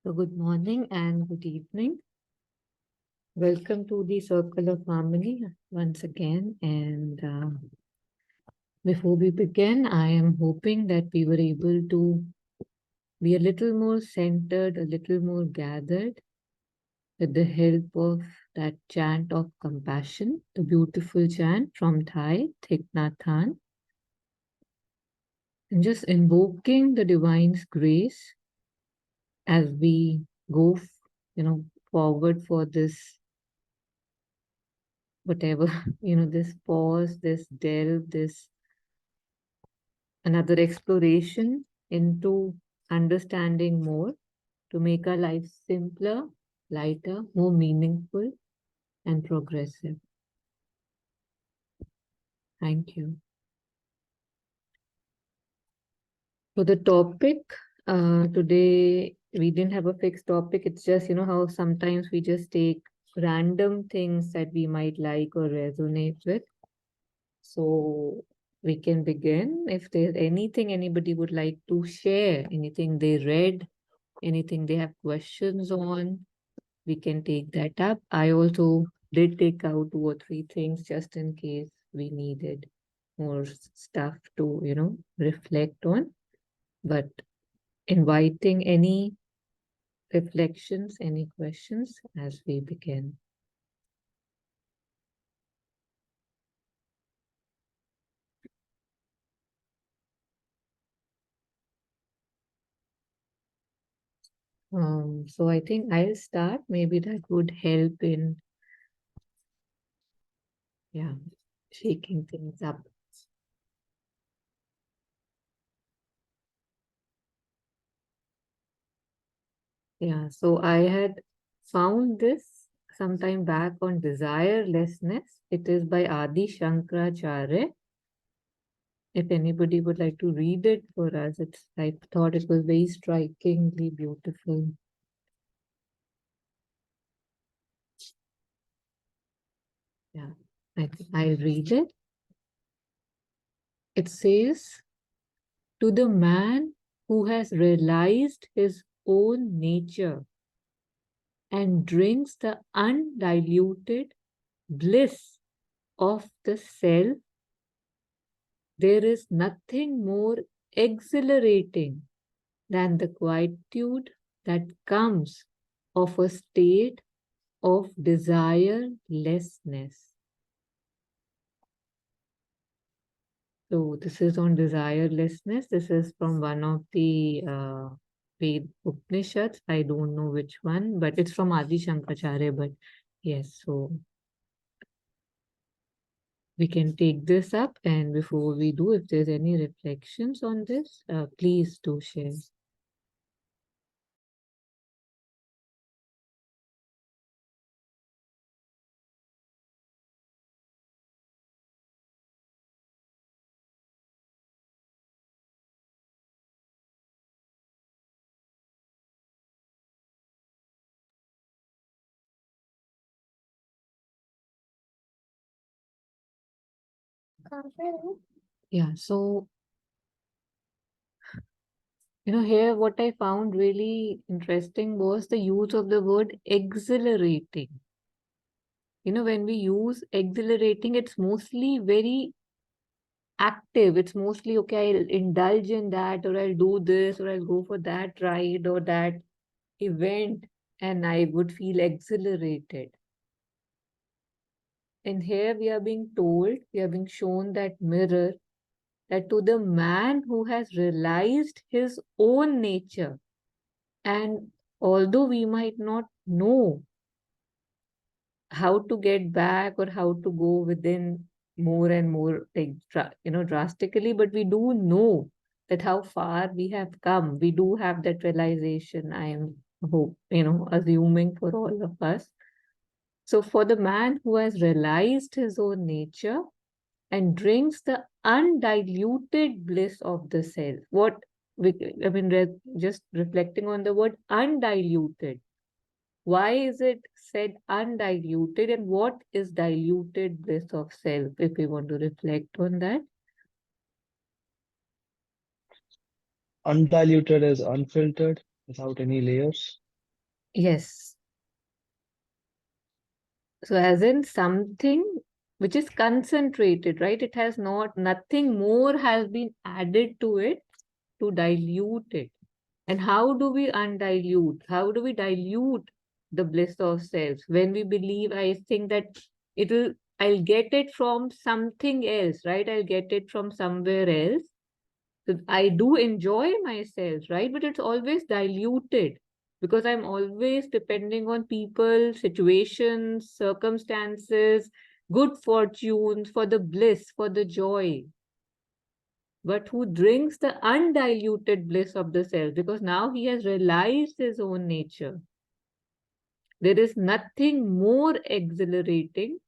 So, good morning and good evening. Welcome to the Circle of Harmony once again. And before we begin, I am hoping that we were able to be a little more centered, a little more gathered with the help of that chant of compassion, the beautiful chant from Thai, Thich Nhat Hanh, and just invoking the divine's grace as we go, forward for this whatever, this pause, this delve, this another exploration into understanding more to make our lives simpler, lighter, more meaningful, and progressive. Thank you. So the topic today, we didn't have a fixed topic. It's just, how sometimes we just take random things that we might like or resonate with. So we can begin. If there's anything anybody would like to share, anything they read, anything they have questions on, we can take that up. I also did take out 2 or 3 things just in case we needed more stuff to, reflect on. But inviting any reflections, any questions as we begin. So I think I'll start. Maybe that would help in, shaking things up. Yeah, so I had found this sometime back on Desirelessness. It is by Adi Shankaracharya. If anybody would like to read it for us, I thought it was very strikingly beautiful. Yeah, I'll read it. It says, to the man who has realized his own nature and drinks the undiluted bliss of the self, there is nothing more exhilarating than the quietude that comes of a state of desirelessness. So this is on desirelessness. This is from one of the Ved Upanishads. I don't know which one, but it's from Adi Shankaracharya. But yes, so we can take this up. And before we do, if there's any reflections on this, please do share. Yeah, so here what I found really interesting was the use of the word exhilarating. When we use exhilarating, it's mostly very active. It's mostly, okay, I'll indulge in that, or I'll do this, or I'll go for that ride or that event, and I would feel exhilarated. And here we are being told, we are being shown that mirror, that to the man who has realized his own nature, and although we might not know how to get back or how to go within more and more, like, drastically, but we do know that how far we have come. We do have that realization, I am assuming for all of us. So for the man who has realized his own nature and drinks the undiluted bliss of the self, just reflecting on the word undiluted. Why is it said undiluted, and what is diluted bliss of self, if we want to reflect on that? Undiluted is unfiltered, without any layers. Yes. So as in something which is concentrated, right? It has nothing more has been added to it to dilute it. And how do we undilute? How do we dilute the bliss of self? When we believe, I think that I'll get it from something else, right? I'll get it from somewhere else. So I do enjoy myself, right? But it's always diluted because I'm always depending on people, situations, circumstances, good fortunes for the bliss, for the joy. But who drinks the undiluted bliss of the self because now he has realized his own nature. There is nothing more exhilarating,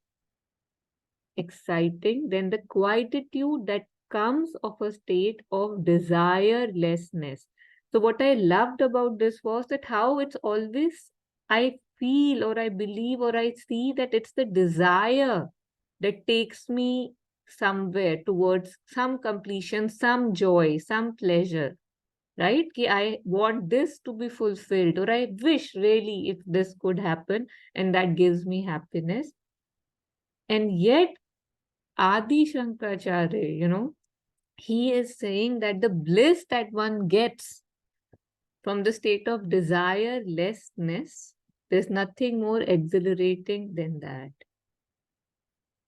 exciting than the quietude that comes of a state of desirelessness. So, what I loved about this was that how it's always, I feel or I believe or I see that it's the desire that takes me somewhere towards some completion, some joy, some pleasure, right? Ki I want this to be fulfilled, or I wish really if this could happen, and that gives me happiness. And yet, Adi Shankaracharya, he is saying that the bliss that one gets from the state of desirelessness, there's nothing more exhilarating than that.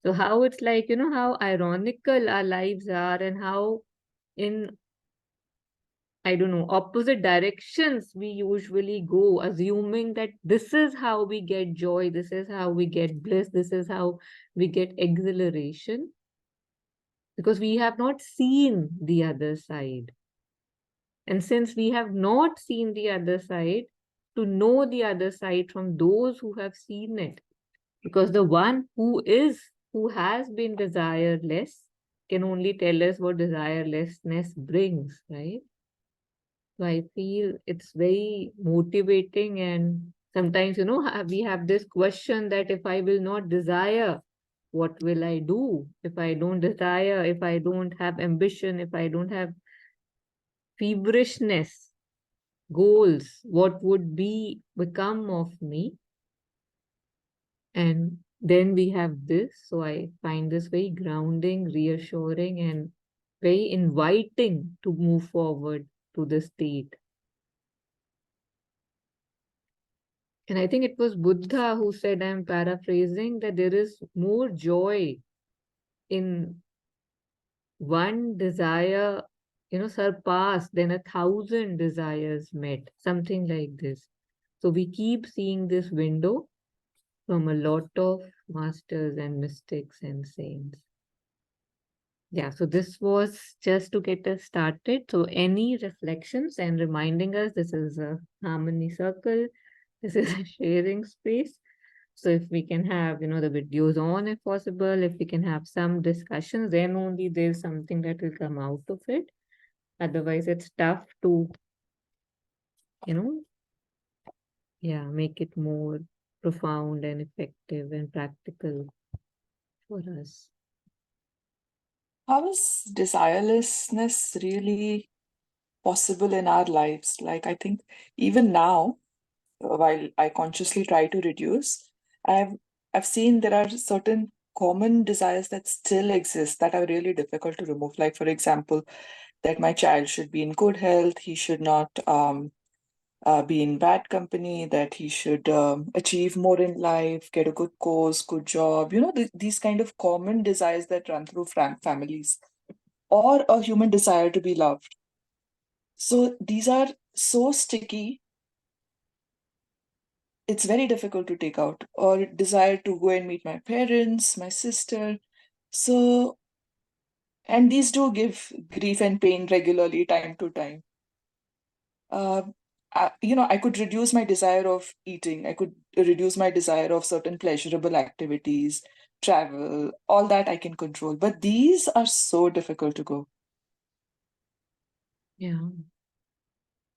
So, how it's like, how ironical our lives are, and how in, I don't know, opposite directions we usually go, assuming that this is how we get joy, this is how we get bliss, this is how we get exhilaration, because we have not seen the other side. And since we have not seen the other side, to know the other side from those who have seen it, because the one who has been desireless can only tell us what desirelessness brings, right? So I feel it's very motivating. And sometimes, we have this question that if I will not desire, what will I do? If I don't desire, if I don't have ambition, if I don't have feverishness, goals, what would become of me? And then we have this. So I find this very grounding, reassuring, and very inviting to move forward to the state. And I think it was Buddha who said, I'm paraphrasing, that there is more joy in one desire, surpassed than 1,000 desires met, something like this. So we keep seeing this window from a lot of masters and mystics and saints. Yeah, so this was just to get us started. So any reflections and reminding us this is a harmony circle, this is a sharing space. So if we can have, the videos on if possible, if we can have some discussions, then only there's something that will come out of it. Otherwise, it's tough to, you know, make it more profound and effective and practical for us. How is desirelessness really possible in our lives? Like, I think even now, while I consciously try to reduce, I've I've seen there are certain common desires that still exist that are really difficult to remove. Like, for example, that my child should be in good health, he should not be in bad company, that he should achieve more in life, get a good course, good job, these kind of common desires that run through families, or a human desire to be loved. So these are so sticky, it's very difficult to take out, or desire to go and meet my parents, my sister. So, and these do give grief and pain regularly, time to time. Uh, I could reduce my desire of eating. I could reduce my desire of certain pleasurable activities, travel, all that I can control. But these are so difficult to go. Yeah.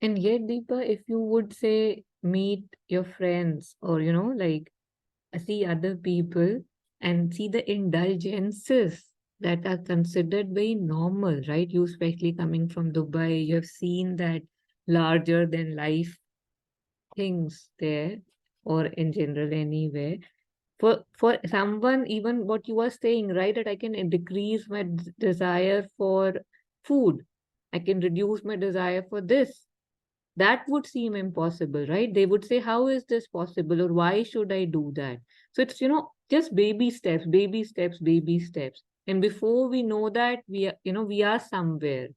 And yet, Deepa, if you would say meet your friends or, see other people and see the indulgences that are considered very normal, right? You, especially coming from Dubai, you have seen that larger than life things there, or in general anywhere. For someone, even what you are saying, right, that I can decrease my desire for food, I can reduce my desire for this, that would seem impossible, right? They would say, how is this possible, or why should I do that? So it's, just baby steps, baby steps, baby steps, and before we know that, we are somewhere.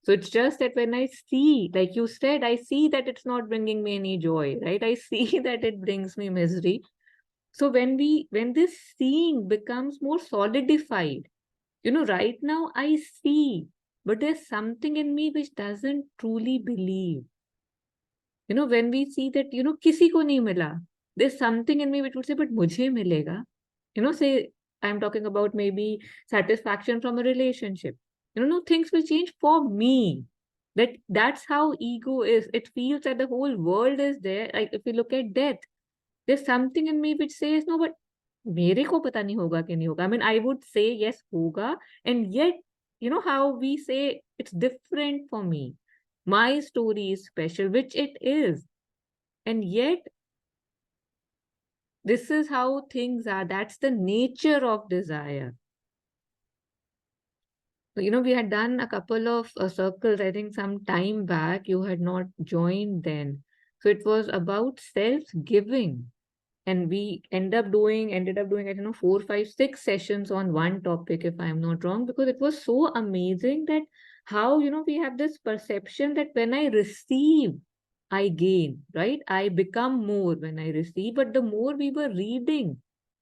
So it's just that when I see, like you said, I see that it's not bringing me any joy, right? I see that it brings me misery. So when this seeing becomes more solidified, right now I see, but there's something in me which doesn't truly believe. When we see that, किसी को नहीं मिला, there's something in me which would say, but मुझे मिलेगा. Say, I'm talking about maybe satisfaction from a relationship. No, things will change for me. That's how ego is. It feels that the whole world is there. Like if we look at death, there's something in me which says, no, but मेरे को पता नहीं होगा कि नहीं होगा. I mean, I would say yes, होगा, and yet, how we say it's different for me. My story is special, which it is. And yet, this is how things are. That's the nature of desire. So, we had done a couple of circles, I think some time back. You had not joined then. So it was about self-giving. And we ended up doing, I don't know, 4, 5, 6 sessions on one topic, if I'm not wrong, because it was so amazing that how, we have this perception that when I receive, I gain, right? I become more when I receive. But the more we were reading,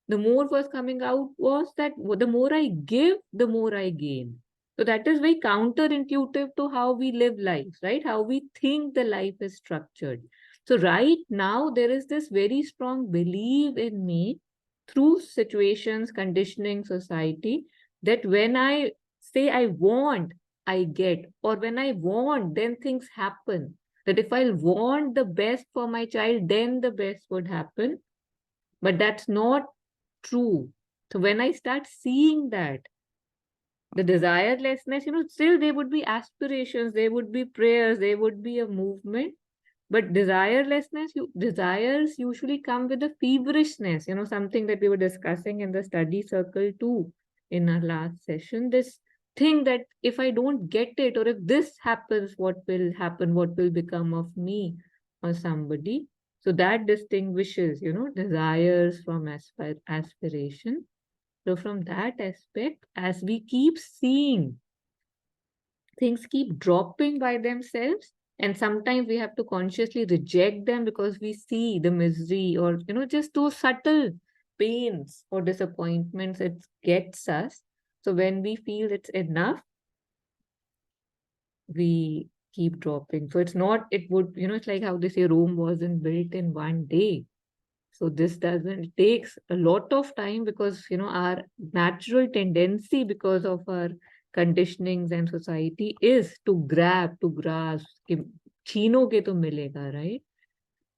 the more was coming out was that the more I give, the more I gain. So that is very counterintuitive to how we live life, right? How we think the life is structured. So right now, there is this very strong belief in me through situations, conditioning, society, that when I say I want, I get, or when I want, then things happen. That if I want the best for my child, then the best would happen. But that's not true. So when I start seeing that, the desirelessness, still there would be aspirations, there would be prayers, there would be a movement. But desires usually come with a feverishness, something that we were discussing in the study circle too in our last session. This thing that if I don't get it, or if this happens, what will happen? What will become of me or somebody? So that distinguishes, desires from aspiration. So from that aspect, as we keep seeing things keep dropping by themselves, and sometimes we have to consciously reject them because we see the misery, or just those subtle pains or disappointments it gets us. So when we feel it's enough, we keep dropping. So it's not, it would, it's like how they say Rome wasn't built in one day. So this doesn't, it takes a lot of time, because our natural tendency, because of our conditionings and society, is to grab, to grasp, कि छीनोगे तो मिलेगा, right?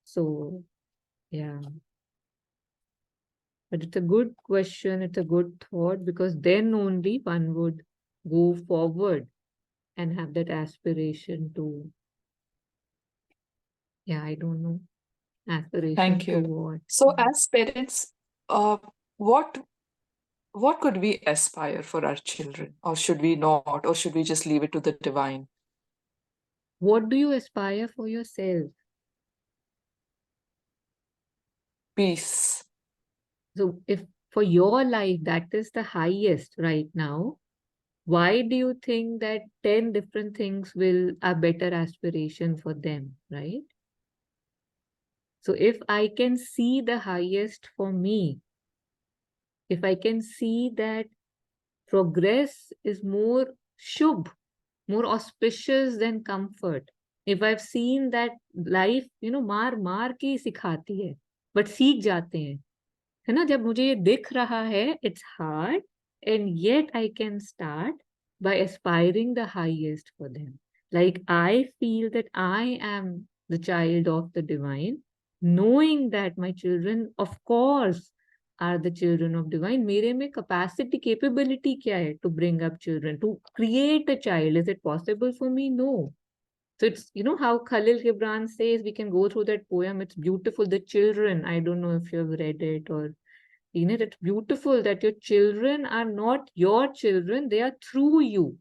So yeah, but it's a good question, it's a good thought, because then only one would go forward and have that aspiration to, yeah, I don't know, aspiration Thank to you. what? So, as parents, what could we aspire for our children, or should we not, or should we just leave it to the divine? What do you aspire for yourself? Peace. So if for your life that is the highest right now, why do you think that 10 different things will a better aspiration for them, right? So if I can see the highest for me, if I can see that progress is more shubh, more auspicious than comfort, if I've seen that life, मार के ही सिखाती है, but सीख जाते हैं, है ना? जब मुझे ये दिख रहा है, it's hard, and yet I can start by aspiring the highest for them. Like I feel that I am the child of the divine, knowing that my children, of course, are the children of divine. मेरे में capacity, capability क्या है to bring up children, to create a child? Is it possible for me? No. So it's, you know, how Khalil Gibran says, we can go through that poem. It's beautiful. The children, I don't know if you've read it or seen it. It's beautiful that your children are not your children. They are through you.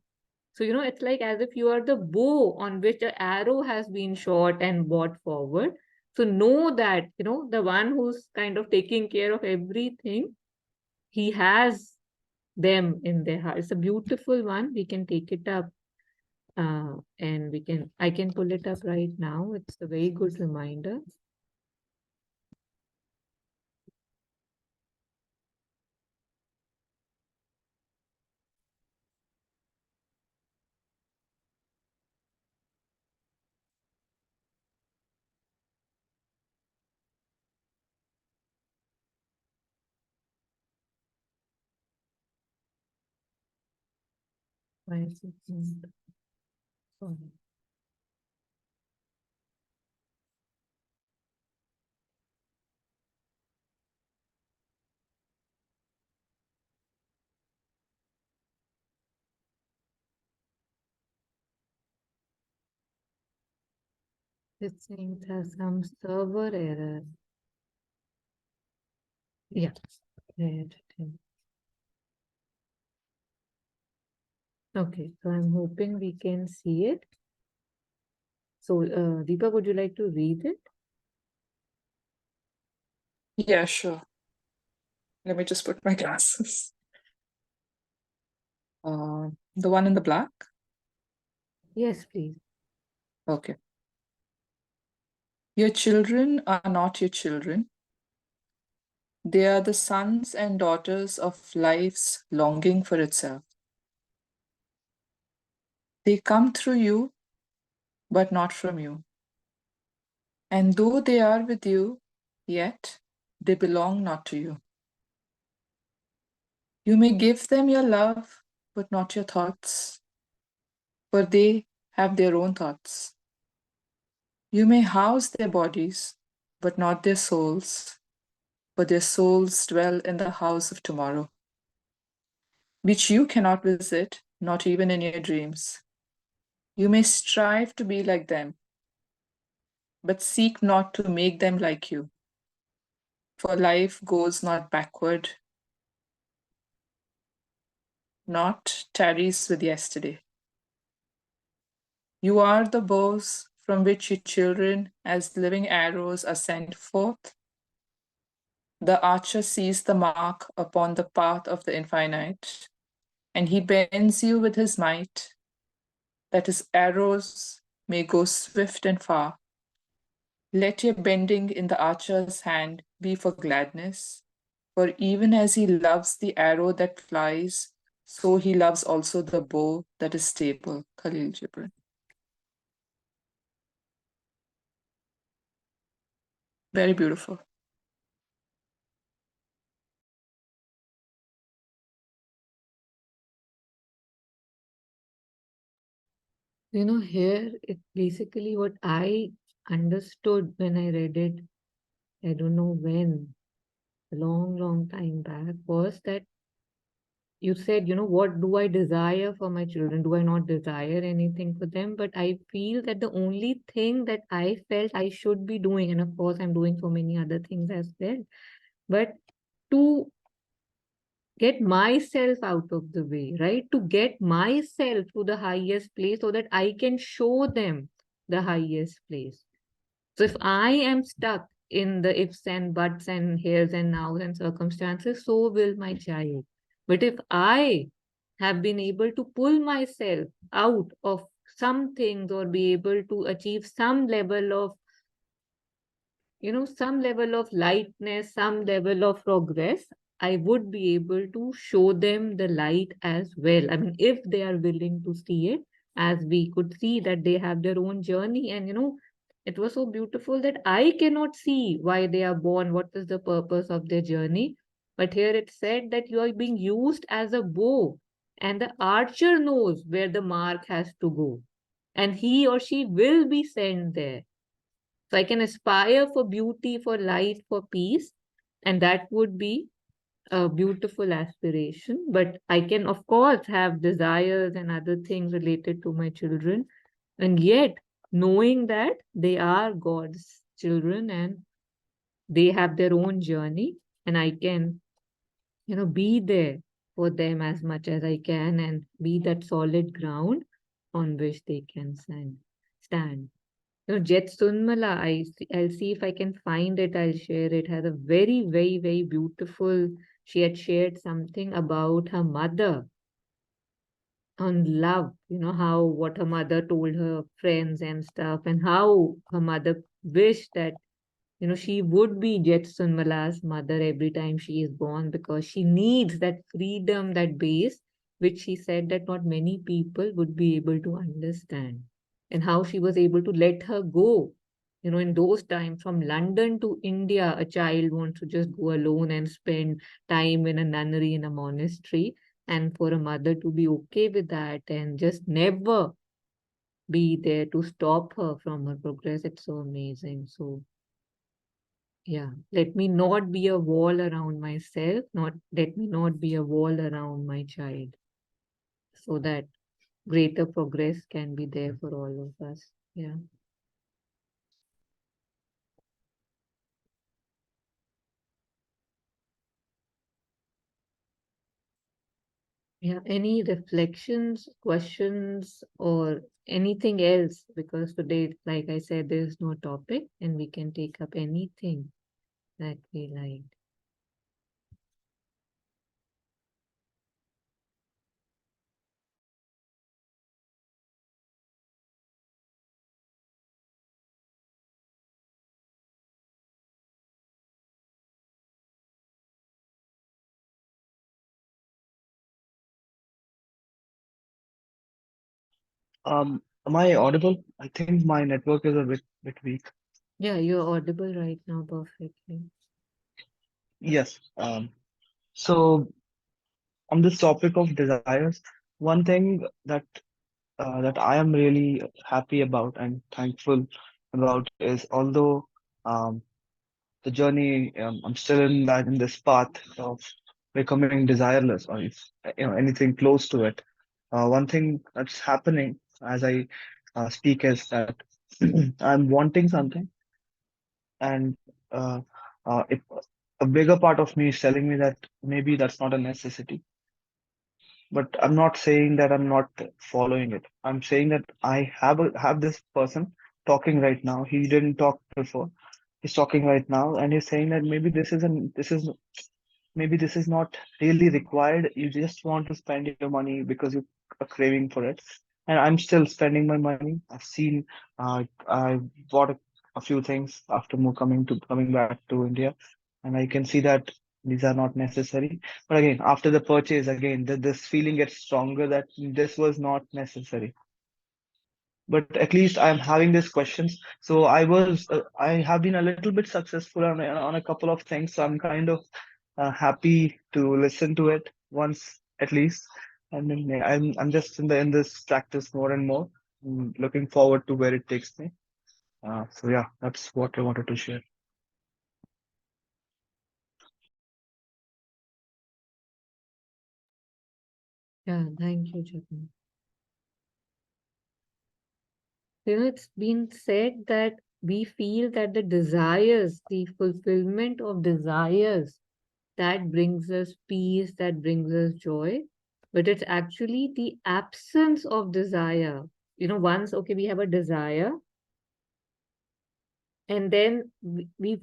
So, you know, it's like as if you are the bow on which an arrow has been shot and brought forward. So know that, you know, the one who's kind of taking care of everything, he has them in their heart. It's a beautiful one. We can take it up. And I can pull it up right now. It's a very good reminder. Why is it not? Sorry. It's saying it has some server error. Yeah. Okay, so I'm hoping we can see it. So, Deepa, would you like to read it? Yeah, sure. Let me just put my glasses. The one in the black? Yes, please. Okay. Your children are not your children. They are the sons and daughters of life's longing for itself. They come through you, but not from you. And though they are with you, yet they belong not to you. You may give them your love, but not your thoughts, for they have their own thoughts. You may house their bodies, but not their souls, for their souls dwell in the house of tomorrow, which you cannot visit, not even in your dreams. You may strive to be like them, but seek not to make them like you, for life goes not backward, not tarries with yesterday. You are the bows from which your children, as living arrows, are sent forth. The archer sees the mark upon the path of the infinite, and he bends you with his might, that his arrows may go swift and far. Let your bending in the archer's hand be for gladness, for even as he loves the arrow that flies, so he loves also the bow that is stable. Khalil Gibran. Very beautiful. You know, here it basically what I understood when I read it, I don't know when, a long, long time back, was that you said, you know, what do I desire for my children? Do I not desire anything for them? But I feel that the only thing that I felt I should be doing, and of course, I'm doing so many other things as well, but to get myself out of the way, right? To get myself to the highest place so that I can show them the highest place. So if I am stuck in the ifs and buts and heres and nows and circumstances, so will my child. But if I have been able to pull myself out of some things or be able to achieve some level of, you know, some level of lightness, some level of progress, I would be able to show them the light as well. I mean, if they are willing to see it, as we could see that they have their own journey. And, you know, it was so beautiful that I cannot see why they are born, what is the purpose of their journey. But here it said that you are being used as a bow, and the archer knows where the mark has to go, and he or she will be sent there. So I can aspire for beauty, for light, for peace, and that would be a beautiful aspiration. But I can, of course, have desires and other things related to my children. And yet, knowing that they are God's children and they have their own journey, and I can, be there for them as much as I can and be that solid ground on which they can stand. Jet Sunmala, I'll see if I can find it. I'll share it. Had a very, very, very beautiful. She had shared something about her mother on love. How what her mother told her friends and stuff, and how her mother wished that she would be Jet Sunmala's mother every time she is born because she needs that freedom, that base, which she said that not many people would be able to understand. And how she was able to let her go. In those times from London to India, a child wants to just go alone and spend time in a nunnery in a monastery. And for a mother to be okay with that and just never be there to stop her from her progress, it's so amazing. So yeah, let me not be a wall around myself, not let me not be a wall around my child, so that greater progress can be there for all of us. Yeah. Yeah. Any reflections, questions, or anything else? Because today, like I said, there's no topic and we can take up anything that we like. Am I audible? I think my network is a bit weak. Yeah, you're audible right now perfectly. Yes. So on this topic of desires, one thing that I am really happy about and thankful about is although um, the journey I'm still in this path of becoming desireless or if, anything close to it. One thing that's happening as I speak is that I'm wanting something and uh, if a bigger part of me is telling me that maybe that's not a necessity, but I'm not saying that I'm not following it. I'm saying that I have this person talking right now. He didn't talk before. He's talking right now, and he's saying that maybe this is not really required. You just want to spend your money because you are craving for it. And I'm still spending my money. I bought a few things after coming back to India, and I can see that these are not necessary. But again, after the purchase, again, this feeling gets stronger that this was not necessary. But at least I'm having these questions. So I have been a little bit successful on a couple of things. So I'm kind of happy to listen to it once at least. And then yeah, I'm just in this practice more and more. Looking forward to where it takes me. So yeah, that's what I wanted to share. Yeah, thank you, Jagan. It's been said that we feel that the desires, the fulfillment of desires, that brings us peace, that brings us joy. But it's actually the absence of desire. Once, okay, we have a desire, and then we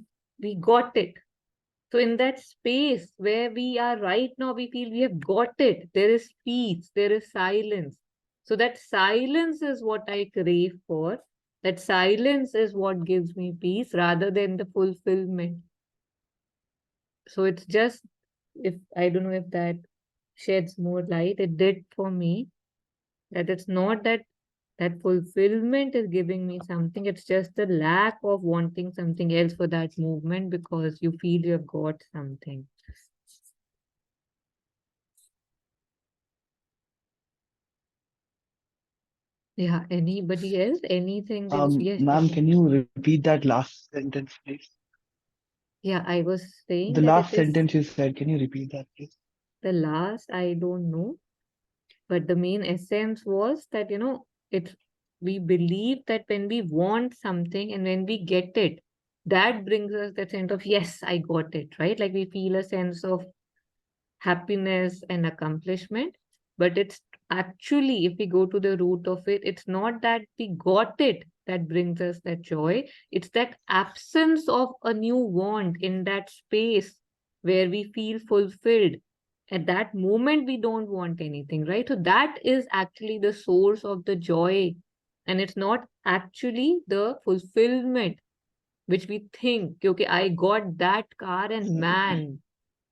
got it. So in that space where we are right now, we feel we have got it. There is peace, there is silence. So that silence is what I crave for. That silence is what gives me peace rather than the fulfillment. So it's just, if I don't know if that sheds more light, it did for me, that it's not that fulfillment is giving me something, it's just the lack of wanting something else for that movement because you feel you have got something. Yeah, anybody else? Anything that, yes, Ma'am, Jatin. can you repeat that last sentence, please? Yeah, I was saying The that it last is sentence you said, can you repeat that, please? the last, I don't know, but the main essence was that, it's we believe that when we want something and when we get it, that brings us that sense of, yes, I got it, right? Like we feel a sense of happiness and accomplishment. But it's actually, if we go to the root of it, it's not that we got it that brings us that joy. It's that absence of a new want in that space where we feel fulfilled. At that moment, we don't want anything, right? So that is actually the source of the joy. And it's not actually the fulfillment, which we think, okay, I got that car and man,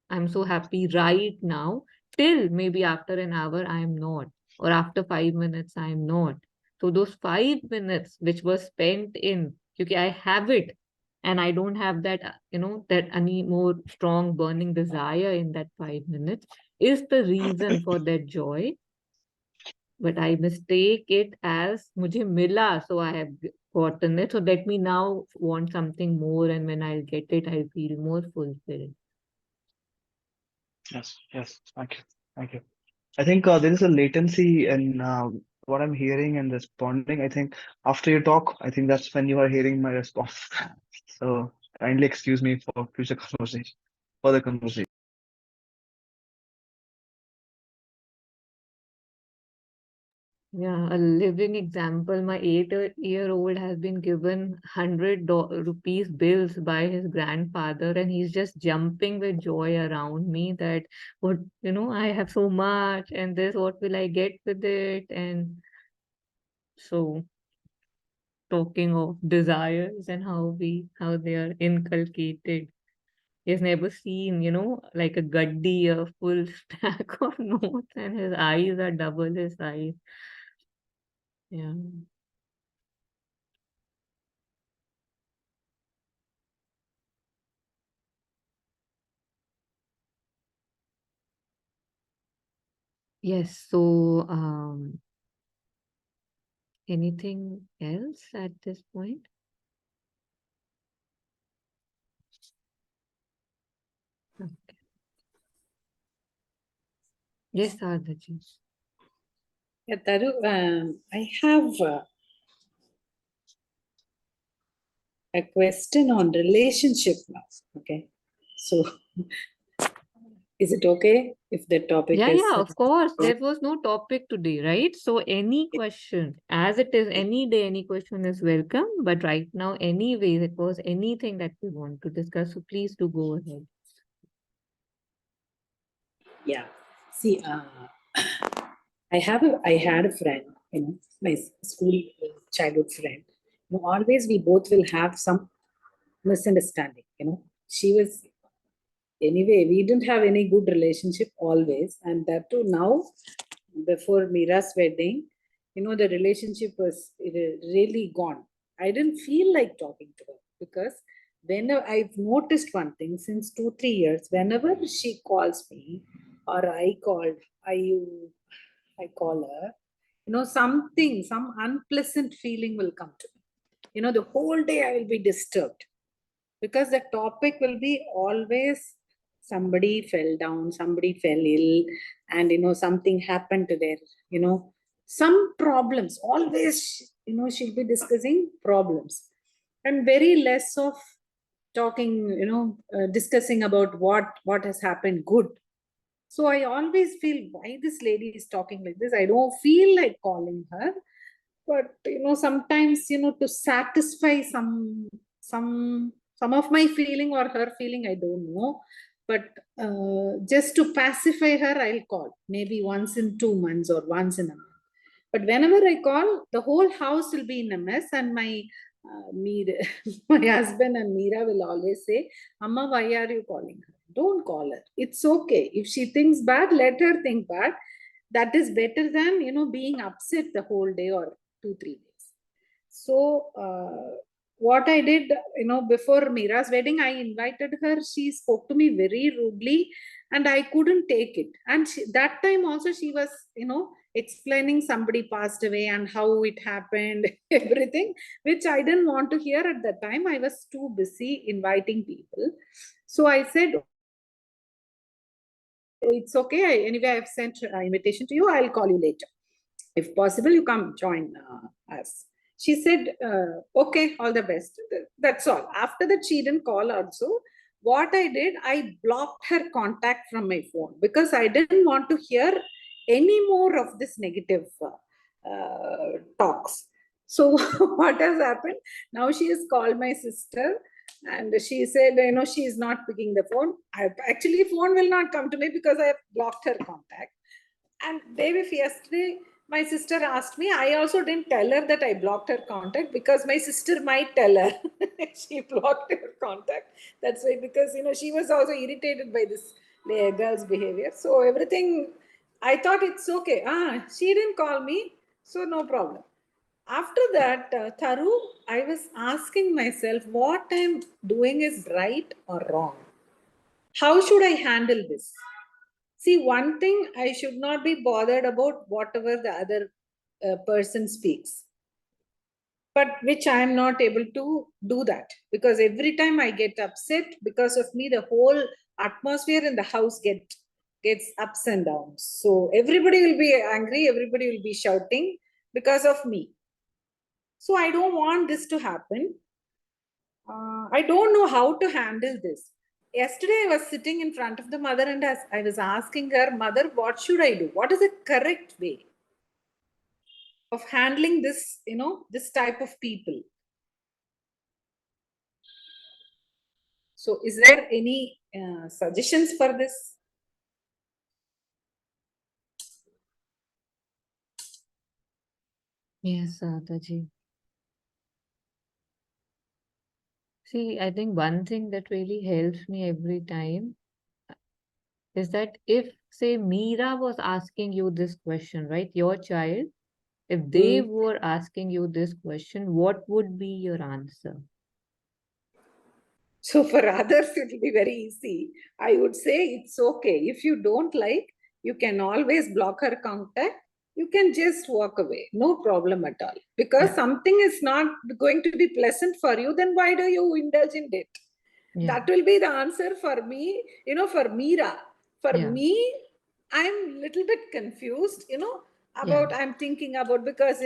I'm so happy right now, till maybe after an hour, I am not, or after 5 minutes, I am not. So those 5 minutes which were spent in, okay, I have it, and I don't have that, that any more strong burning desire in that 5 minutes, is the reason for that joy. But I mistake it as mujhe mila, so I have gotten it. So let me now want something more, and when I'll get it, I feel more fulfilled. Yes, yes. Thank you. Thank you. I think there is a latency in what I'm hearing and responding. I think after you talk, I think that's when you are hearing my response. So kindly excuse me for future conversation, further conversation. Yeah, a living example. My 8-year-old has been given 100 rupees bills by his grandfather, and he's just jumping with joy around me that, what, I have so much, and this, what will I get with it? And so, talking of desires and how they are inculcated. He's never seen, like a gaddi, a full stack of notes, and his eyes are double his size. Yeah. Yes, so anything else at this point? Okay. Yes, Ardhaji. Yeah, Taru, I have a question on relationship now. Okay, so is it okay if the topic Yeah, is? yeah, of course. There was no topic today, right? So any question, as it is, any day, any question is welcome. But right now, anyway, it was anything that we want to discuss. So please do go ahead. Yeah. See, I had a friend, my school childhood friend. Always we both will have some misunderstanding. She was anyway. We didn't have any good relationship always, and that too now. Before Mira's wedding, the relationship was really gone. I didn't feel like talking to her because whenever I've noticed one thing since 2-3 years, whenever she calls me or I call her, some unpleasant feeling will come to me. The whole day I will be disturbed because the topic will be always somebody fell down, somebody fell ill, and something happened to their, some problems. Always, she'll be discussing problems and very less of talking, discussing about what has happened good. So I always feel, why this lady is talking like this? I don't feel like calling her, but sometimes to satisfy some of my feeling or her feeling, I don't know, but just to pacify her, I'll call maybe once in 2 months or once in a month. But whenever I call, the whole house will be in a mess, and my my husband and Meera will always say, Amma, why are you calling her? Don't call her. It's okay. If she thinks bad, let her think bad. That is better than being upset the whole day or 2-3 days. So what I did, before Meera's wedding, I invited her. She spoke to me very rudely, and I couldn't take it. And that time also she was, explaining somebody passed away and how it happened, everything, which I didn't want to hear at that time. I was too busy inviting people. So I said, it's okay. Anyway, I've sent an invitation to you. I'll call you later. If possible, you come join us. She said, okay, all the best. That's all. After that, she didn't call also. What I did, I blocked her contact from my phone because I didn't want to hear any more of this negative talks. So what has happened? Now she has called my sister and she said, she is not picking the phone. Actually, phone will not come to me because I have blocked her contact. And day before yesterday, my sister asked me. I also didn't tell her that I blocked her contact because my sister might tell her she blocked her contact. That's why, because she was also irritated by this girl's behavior. So everything, I thought it's okay. She didn't call me, so no problem. After that, Tharu, I was asking myself what I'm doing is right or wrong. How should I handle this? See, one thing, I should not be bothered about whatever the other person speaks, but which I am not able to do that because every time I get upset, because of me, the whole atmosphere in the house gets ups and downs. So everybody will be angry, everybody will be shouting because of me. So I don't want this to happen. I don't know how to handle this. Yesterday, I was sitting in front of the mother and I was asking her, Mother, what should I do? What is the correct way of handling this, this type of people? So, is there any suggestions for this? Yes, Adaji. See, I think one thing that really helps me every time is that if, say, Meera was asking you this question, right? Your child, if they were asking you this question, what would be your answer? So, for others, it will be very easy. I would say it's okay. If you don't like, you can always block her contact. You can just walk away. No problem at all. Because something is not going to be pleasant for you, then why do you indulge in it? That will be the answer for me, for Meera. For me, I'm little bit confused, about, I'm thinking about, because,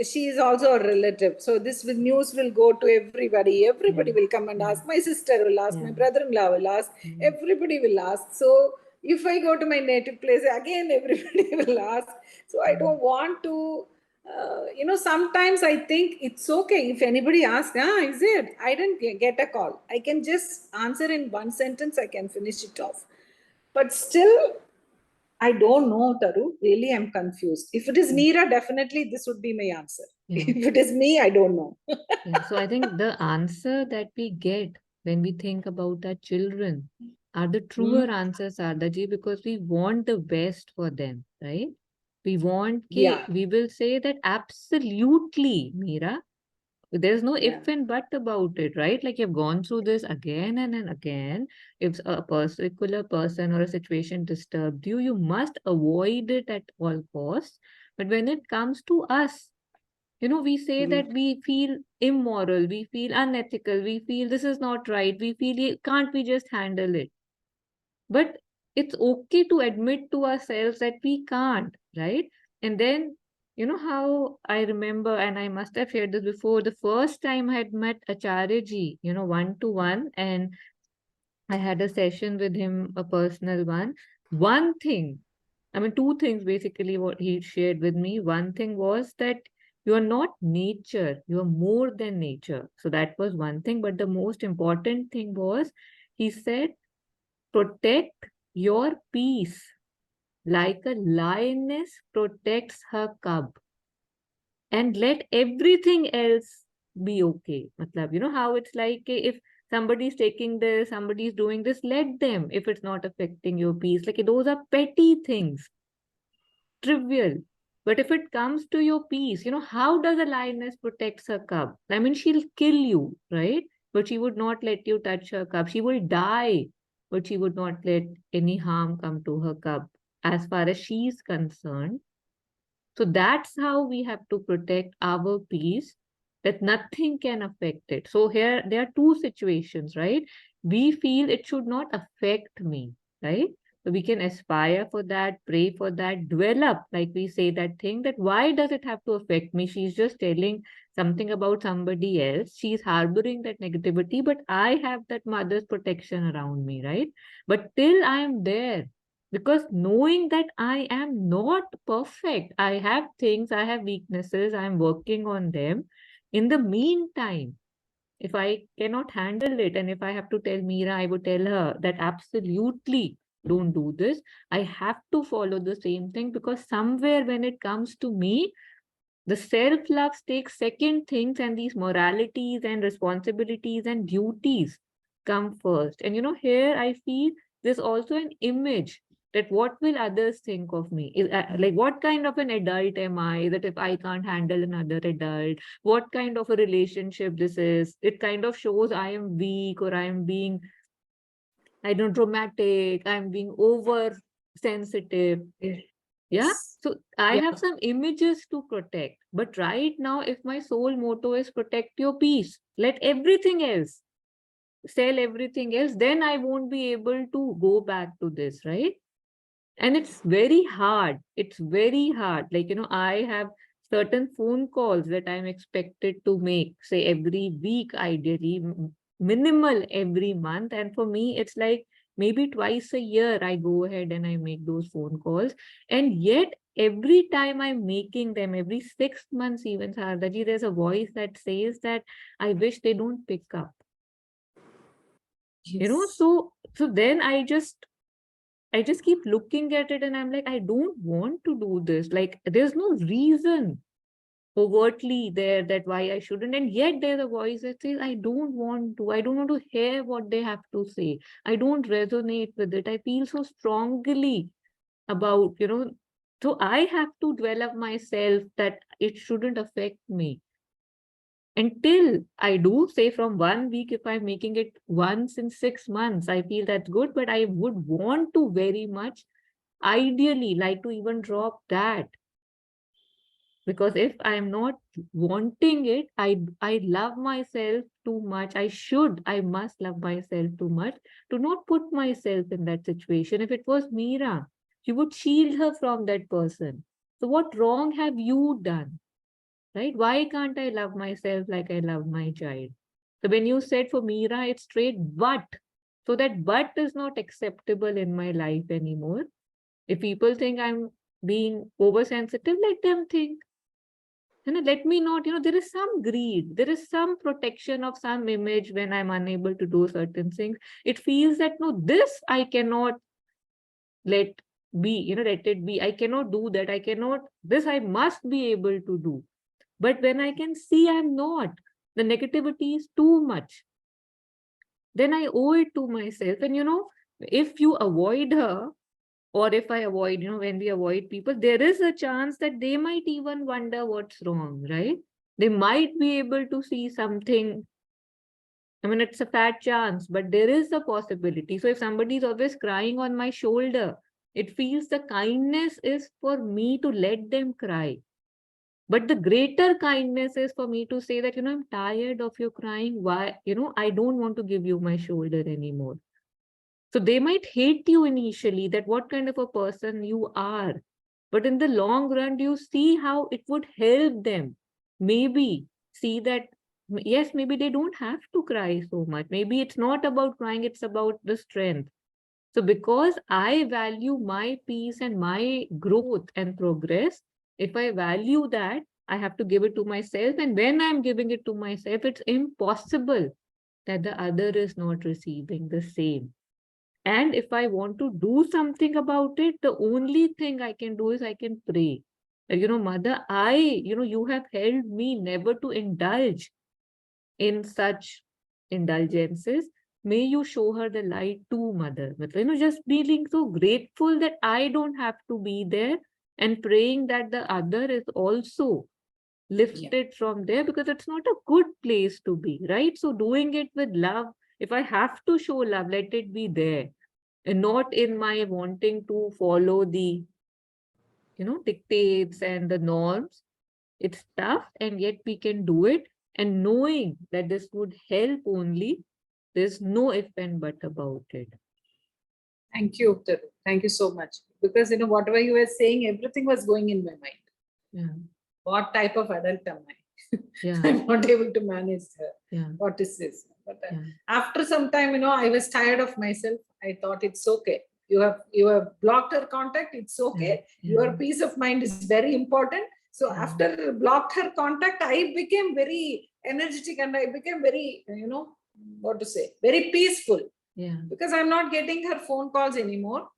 she is also a relative. So this news will go to everybody. Everybody will come and ask. My sister will ask. My brother-in-law will ask. Everybody will ask. So if I go to my native place, again, everybody will ask. So I don't want to, sometimes I think it's okay if anybody asks, is it? I didn't get a call. I can just answer in one sentence. I can finish it off. But still, I don't know, Taru. Really, I'm confused. If it is Meera, definitely this would be my answer. If it is me, I don't know. So I think the answer that we get when we think about our children are the truer answers, Adaji, because we want the best for them, right? We want, we will say that absolutely, Meera. There's no if and but about it, right? Like you've gone through this again and again. If a particular person or a situation disturbed you, you must avoid it at all costs. But when it comes to us, we say that we feel immoral, we feel unethical, we feel this is not right, we feel can't we just handle it? But it's okay to admit to ourselves that we can't, right? And then, how I remember, and I must have shared this before, the first time I had met Acharya-ji, one-to-one, and I had a session with him, a personal one. One thing, two things basically what he shared with me. One thing was that you are not nature, you are more than nature. So that was one thing. But the most important thing was, he said, protect your peace like a lioness protects her cub, and let everything else be okay. Matlab, how it's like, if somebody's taking this, somebody's doing this, let them, if it's not affecting your peace. Like those are petty things, trivial. But if it comes to your peace, how does a lioness protect her cub? She'll kill you, right? But she would not let you touch her cub. She will die, but she would not let any harm come to her cub as far as she's concerned. So that's how we have to protect our peace, that nothing can affect it. So here there are two situations, right? We feel it should not affect me, right? So we can aspire for that, pray for that, dwell up, like we say that thing, that why does it have to affect me? She's just telling something about somebody else. She's harboring that negativity, but I have that mother's protection around me, right? But till I am there, because knowing that I am not perfect, I have things, I have weaknesses, I'm working on them. In the meantime, if I cannot handle it, and if I have to tell Meera, I would tell her that absolutely don't do this. I have to follow the same thing, because somewhere when it comes to me, the self-love takes second things, and these moralities and responsibilities and duties come first. And here I feel there's also an image that what will others think of me? Like, what kind of an adult am I, that if I can't handle another adult, what kind of a relationship this is? It kind of shows I am weak, or I am being, I don't know, dramatic, I'm being over sensitive. Yeah. Yes. So I Yeah. have some images to protect. But right now, if my sole motto is protect your peace, let everything else, sell everything else, then I won't be able to go back to this, right? And it's very hard. It's very hard. Like, I have certain phone calls that I'm expected to make, say every week, ideally, minimal every month. And for me, it's like maybe twice a year I go ahead and I make those phone calls. And yet, every time I'm making them, every 6 months, even, Sardaji, there's a voice that says that I wish they don't pick up. Yes. So then I just keep looking at it, and I'm like, I don't want to do this. Like, there's no reason overtly there that why I shouldn't. And yet there's a voice that says, I don't want to hear what they have to say. I don't resonate with it. I feel so strongly about, so I have to develop myself that it shouldn't affect me. Until I do, say from 1 week, if I'm making it once in 6 months, I feel that's good, but I would want to very much, ideally, like to even drop that. Because if I'm not wanting it, I love myself too much. I must love myself too much to not put myself in that situation. If it was Meera, she would shield her from that person. So what wrong have you done? Right? Why can't I love myself like I love my child? So when you said for Meera, it's straight but. So that but is not acceptable in my life anymore. If people think I'm being oversensitive, let them think. Let me not, there is some greed, there is some protection of some image when I'm unable to do certain things. It feels that, no, this I cannot let be, let it be. I cannot do that. This I must be able to do. But when I can see I'm not, the negativity is too much, then I owe it to myself. And, if you avoid her, or if I avoid, when we avoid people, there is a chance that they might even wonder what's wrong, right? They might be able to see something. I mean, it's a fat chance, but there is a possibility. So if somebody is always crying on my shoulder, it feels the kindness is for me to let them cry. But the greater kindness is for me to say that, I'm tired of your crying. Why, I don't want to give you my shoulder anymore. So they might hate you initially, that what kind of a person you are. But in the long run, do you see how it would help them? Maybe see that, yes, maybe they don't have to cry so much. Maybe it's not about crying, it's about the strength. So because I value my peace and my growth and progress, if I value that, I have to give it to myself. And when I'm giving it to myself, it's impossible that the other is not receiving the same. And if I want to do something about it, the only thing I can do is I can pray. Mother, you have helped me never to indulge in such indulgences. May you show her the light too, Mother. Just feeling so grateful that I don't have to be there, and praying that the other is also lifted from there, because it's not a good place to be, right? So doing it with love, if I have to show love, let it be there, and not in my wanting to follow the, dictates and the norms. It's tough, and yet we can do it. And knowing that this would help only, there's no if and but about it. Thank you, Taru. Thank you so much. Because, whatever you were saying, everything was going in my mind. Yeah. What type of adult am I? Yeah. I'm not able to manage her. Yeah. What is this? But Yeah. after some time, I was tired of myself. I thought it's okay. You have blocked her contact. It's okay. Yeah. Your peace of mind is very important. So Yeah. after blocked her contact, I became very energetic and I became very, very peaceful. Yeah. Because I'm not getting her phone calls anymore.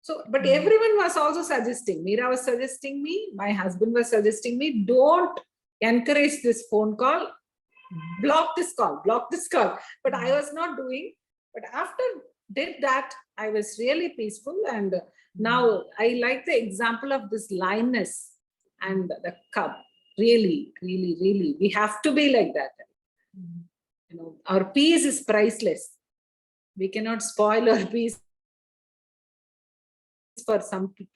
So, but Mm. everyone was also suggesting, Meera was suggesting me, my husband was suggesting me, don't encourage this phone call, block this call. But I was not doing. But after did that, I was really peaceful. And now I like the example of this lioness and the cub. Really, really, really, we have to be like that. Our peace is priceless. We cannot spoil our peace for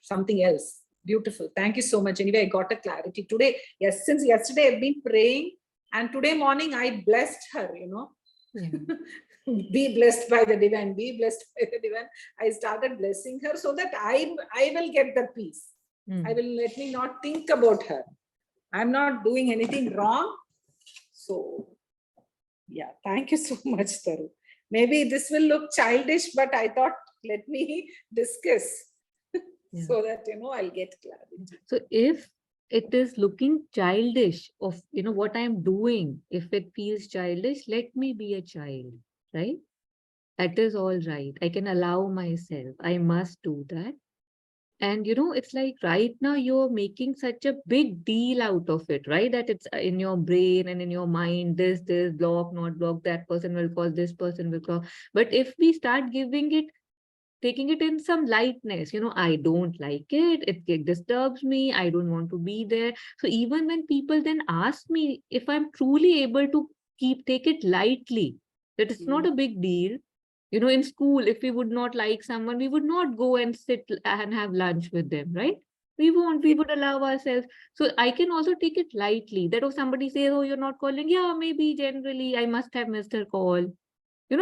something else. Beautiful. Thank you so much. Anyway, I got a clarity today. Yes, since yesterday I've been praying, and today morning I blessed her. Yeah. Be blessed by the divine. Be blessed by the divine. I started blessing her so that I will get the peace. I will let me not think about her. I'm not doing anything wrong. So, yeah. Thank you so much, Taru. Maybe this will look childish, but I thought let me discuss. Yeah. So that I'll get clarity. So if it is looking childish of what I'm doing, if it feels childish, let me be a child, right? That is all right. I can allow myself. I must do that. And it's like right now you're making such a big deal out of it, right? That it's in your brain and in your mind, this, block, not block, that person will call, this person will call. But if we start taking it in some lightness, I don't like it disturbs me, I don't want to be there. So even when people then ask me if I'm truly able to take it lightly, that it's not a big deal. In school, if we would not like someone, we would not go and sit and have lunch with them, right? We would allow ourselves. So I can also take it lightly, that if somebody says, oh, you're not calling, yeah, maybe generally I must have missed her call.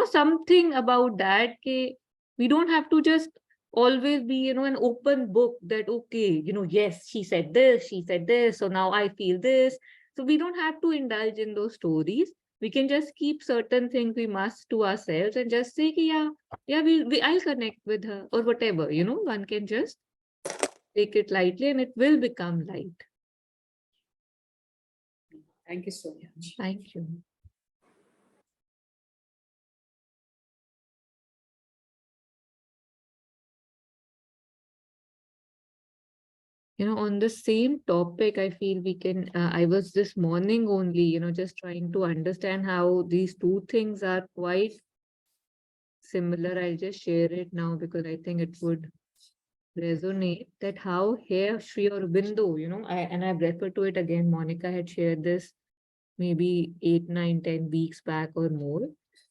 Something about that, we don't have to just always be, an open book that, okay, yes, she said this, so now I feel this. So we don't have to indulge in those stories. We can just keep certain things we must to ourselves and just say, yeah, I'll connect with her or whatever, one can just take it lightly and it will become light. Thank you so much. Thank you. On the same topic, I feel we can, I was this morning only, just trying to understand how these two things are quite similar. I'll just share it now because I think it would resonate, that how here Sri Aurobindo, and I've referred to it again, Monica had shared this maybe 8, 9, 10 weeks back or more.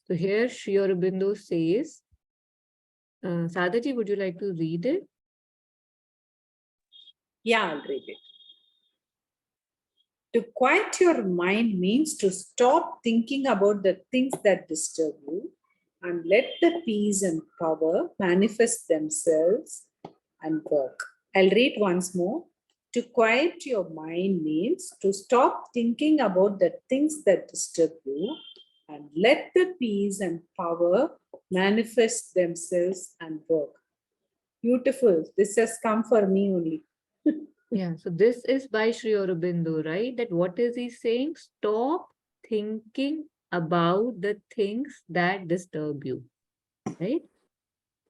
So here Sri Aurobindo says, Sadhaji, would you like to read it? Yeah, I'll read it. To quiet your mind means to stop thinking about the things that disturb you and let the peace and power manifest themselves and work. I'll read once more. To quiet your mind means to stop thinking about the things that disturb you and let the peace and power manifest themselves and work. Beautiful. This has come for me only. Yeah, so this is by Sri Aurobindo, right? That what is he saying? Stop thinking about the things that disturb you, right?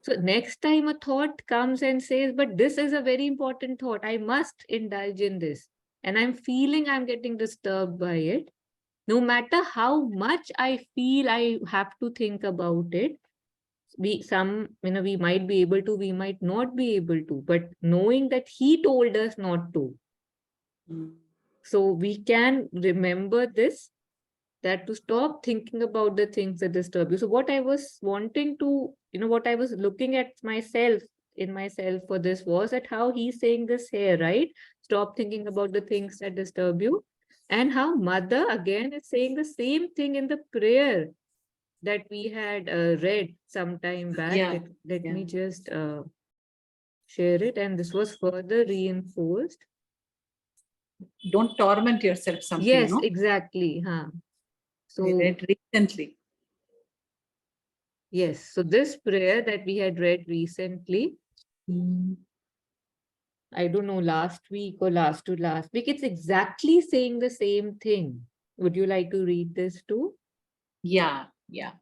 So next time a thought comes and says, but this is a very important thought, I must indulge in this, and I'm feeling I'm getting disturbed by it. No matter how much I feel I have to think about it, we might be able to, we might not be able to, but knowing that he told us not to. So we can remember this, that to stop thinking about the things that disturb you. So what I was wanting to, what I was looking at in myself for this was that how he's saying this here, right? Stop thinking about the things that disturb you. And how Mother again is saying the same thing in the prayer. that we had read some time back. Yeah, Let me yeah. just share it. And this was further reinforced. Don't torment yourself, something, Yes, no? exactly. Huh. We So, read recently. yes. So this prayer that we had read recently, I don't know, last week or last to last week, it's exactly saying the same thing. Would you like to read this too? Yeah, yeah.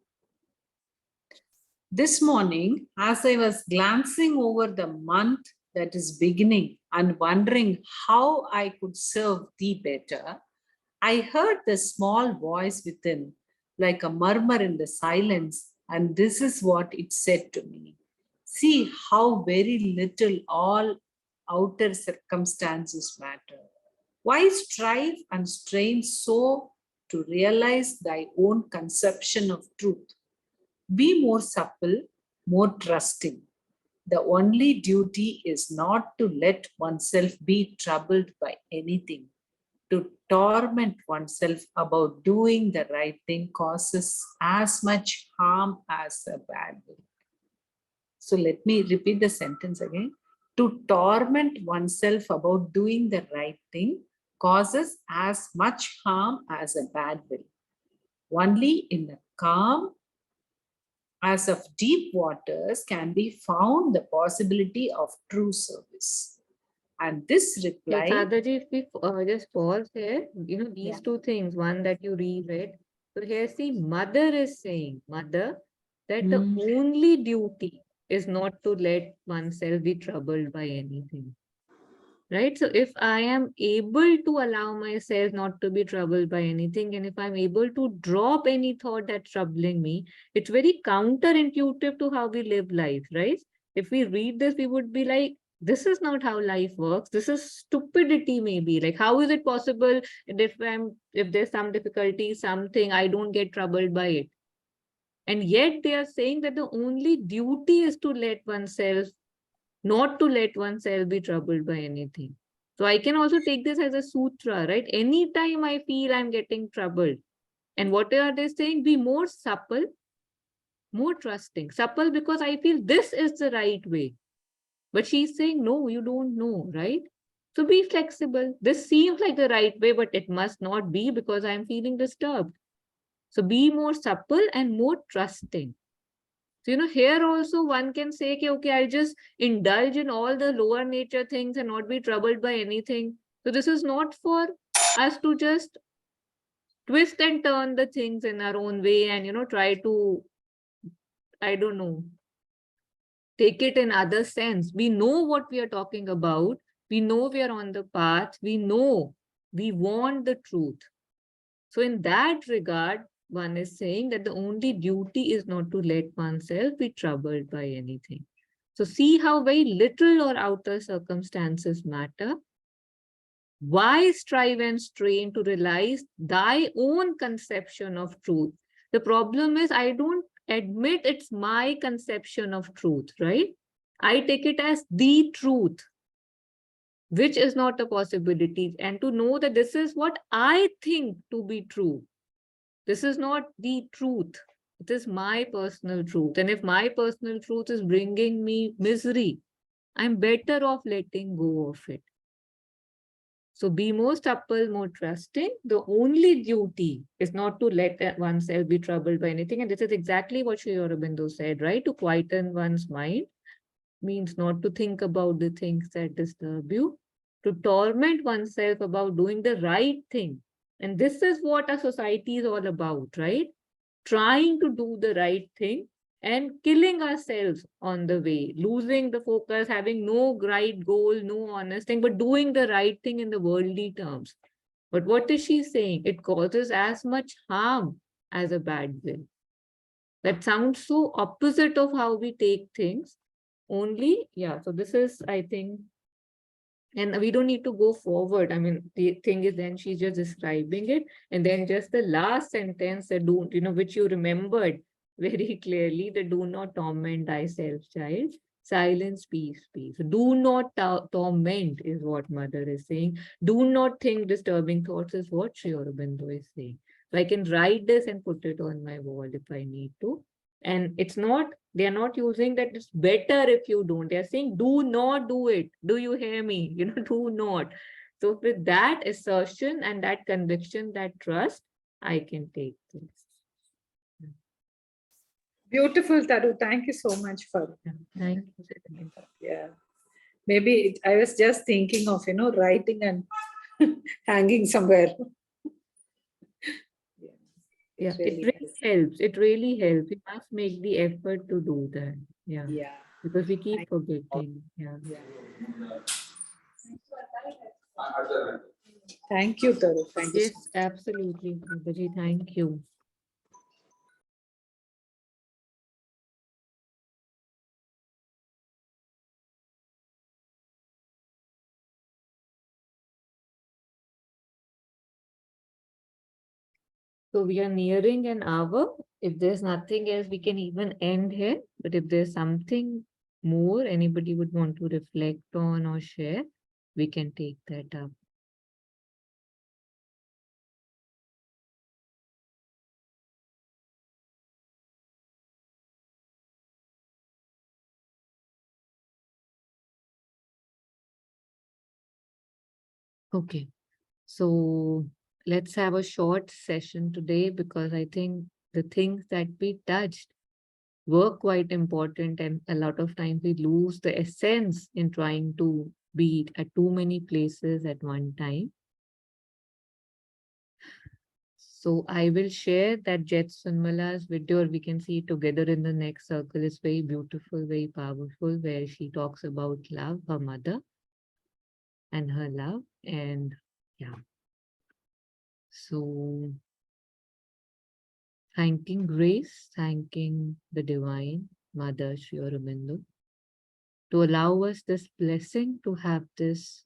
This morning, as I was glancing over the month that is beginning and wondering how I could serve thee better, I heard the small voice within, like a murmur in the silence, and this is what it said to me. See how very little all outer circumstances matter. Why strive and strain so to realize thy own conception of truth? Be more supple, more trusting. The only duty is not to let oneself be troubled by anything. To torment oneself about doing the right thing causes as much harm as a bad will. So let me repeat the sentence again. To torment oneself about doing the right thing causes as much harm as a bad will. Only in the calm as of deep waters can be found the possibility of true service. And this Yeah, reply, Sadhaji, if we just pause here, these Yeah. two things, one that you reread. So here, see, mother is saying, mother, that the only duty is not to let oneself be troubled by anything. Right? So if I am able to allow myself not to be troubled by anything, and if I'm able to drop any thought that's troubling me, it's very counterintuitive to how we live life, right? If we read this, we would be like, this is not how life works. This is stupidity, maybe. Like, how is it possible if there's some difficulty, something, I don't get troubled by it? And yet they are saying that the only duty is to let oneself not to let oneself be troubled by anything. So I can also take this as a sutra, right? Anytime I feel I'm getting troubled. And what are they saying? Be more supple, more trusting. Supple because I feel this is the right way. But she's saying, no, you don't know, right? So be flexible. This seems like the right way, but it must not be because I'm feeling disturbed. So be more supple and more trusting. So, here also one can say, okay, I'll just indulge in all the lower nature things and not be troubled by anything. So this is not for us to just twist and turn the things in our own way and, try to, I don't know, take it in other sense. We know what we are talking about. We know we are on the path. We know we want the truth. So in that regard, one is saying that the only duty is not to let oneself be troubled by anything. So see how very little or outer circumstances matter. Why strive and strain to realize thy own conception of truth? The problem is I don't admit it's my conception of truth, right? I take it as the truth, which is not a possibility. And to know that this is what I think to be true. This is not the truth. It is my personal truth. And if my personal truth is bringing me misery, I'm better off letting go of it. So be more supple, more trusting. The only duty is not to let oneself be troubled by anything. And this is exactly what Sri Aurobindo said, right? To quieten one's mind means not to think about the things that disturb you, to torment oneself about doing the right thing. And this is what our society is all about, right? Trying to do the right thing and killing ourselves on the way, losing the focus, having no right goal, no honest thing, but doing the right thing in the worldly terms. But what is she saying? It causes as much harm as a bad will. That sounds so opposite of how we take things. Only, yeah, so this is, I think, and we don't need to go forward. I mean, the thing is then she's just describing it. And then just the last sentence, that do, which you remembered very clearly, the do not torment thyself, child. Silence, peace, peace. Do not torment is what mother is saying. Do not think disturbing thoughts is what Sri Aurobindo is saying. So I can write this and put it on my wall if I need to. And it's not, they are not using that it's better if you don't. They are saying, do not do it. Do you hear me? You know, do not. So with that assertion and that conviction, that trust, I can take this. Beautiful, Taru. Thank you so much for, Yeah, thank you. yeah. Maybe I was just thinking of, writing and hanging somewhere. Yeah, it really really nice. helps. It really helps. We must make the effort to do that. Yeah. Yeah. Because we keep forgetting. Yeah. Thank you, Taru. Thank you so Yes, absolutely. Babaji, thank you. So we are nearing an hour. If there's nothing else, we can even end here. But if there's something more anybody would want to reflect on or share, we can take that up. Okay. So let's have a short session today because I think the things that we touched were quite important, and a lot of times we lose the essence in trying to be at too many places at one time. So I will share that Jet Sunmala's video. We can see it together in the next circle. It's very beautiful, very powerful, where she talks about love, her mother and her love. And yeah. So thanking Grace, thanking the Divine Mother, Sri Aurobindo, to allow us this blessing to have this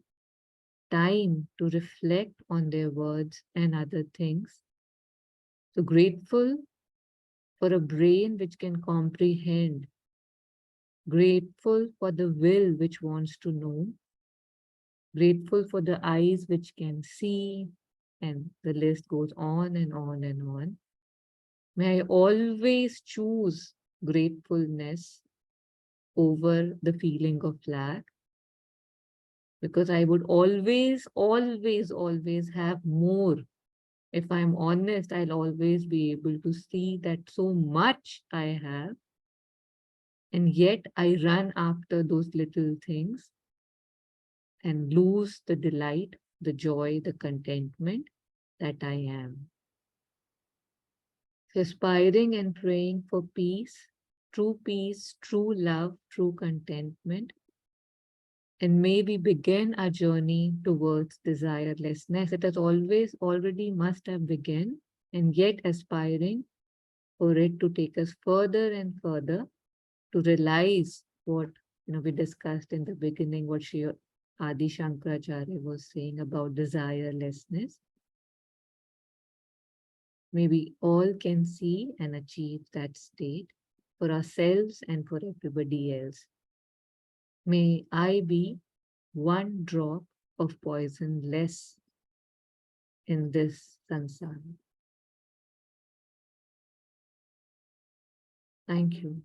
time to reflect on their words and other things. So grateful for a brain which can comprehend, grateful for the will which wants to know, grateful for the eyes which can see, and the list goes on and on and on. May I always choose gratefulness over the feeling of lack, because I would always, always, always have more. If I'm honest, I'll always be able to see that so much I have, and yet I run after those little things and lose the delight, the joy, the contentment that I am. So aspiring and praying for peace, true love, true contentment, and may we begin our journey towards desirelessness. It has always already must have begun, and yet aspiring for it to take us further and further to realize what we discussed in the beginning, what Sri Adi Shankaracharya was saying about desirelessness. May we all can see and achieve that state for ourselves and for everybody else. May I be one drop of poison less in this samsara. Thank you.